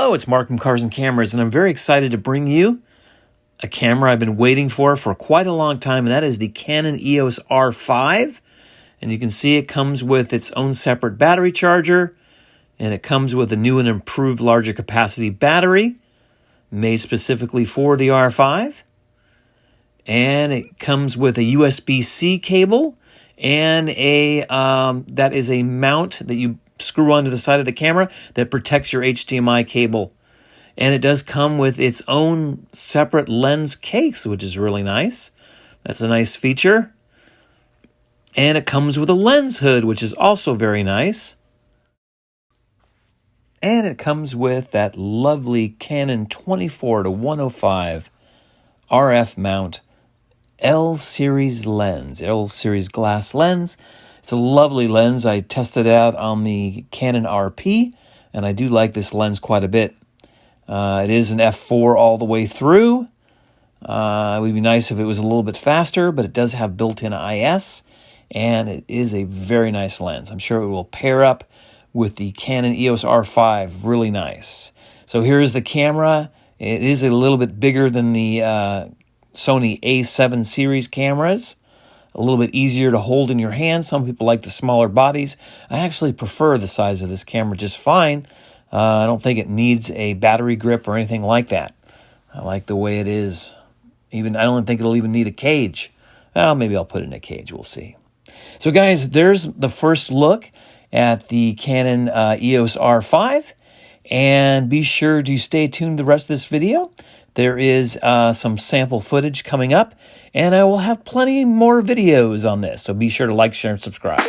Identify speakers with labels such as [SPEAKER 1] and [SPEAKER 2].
[SPEAKER 1] Hello, it's Mark from Cars and Cameras, and I'm very excited to bring you a camera I've been waiting for quite a long time, and that is the Canon EOS R5. And you can see it comes with its own separate battery charger, and it comes with a new and improved larger capacity battery made specifically for the R5. And it comes with a USB-C cable and that is a mount that you screw onto the side of the camera that protects your HDMI cable. And it does come with its own separate lens case, which is really nice. That's a nice feature. And it comes with a lens hood, which is also very nice. And it comes with that lovely Canon 24-105 RF mount L-series lens, L-series glass lens. It's a lovely lens. I tested it out on the Canon RP, and I do like this lens quite a bit. It is an f4 all the way through. It would be nice if it was a little bit faster, but it does have built-in IS, and it is a very nice lens. I'm sure it will pair up with the Canon EOS R5 really nice. So here's the camera. It is a little bit bigger than the Sony A7 series cameras. A little bit easier to hold in your hand. Some people like the smaller bodies. I actually prefer the size of this camera just fine. I don't think it needs a battery grip or anything like that. I like the way it is. I don't think it'll even need a cage. Well, maybe I'll put it in a cage. We'll see. So guys, there's the first look at the Canon EOS R5. And be sure to stay tuned the rest of this video. There is some sample footage coming up, and I will have plenty more videos on this. So be sure to like, share, and subscribe.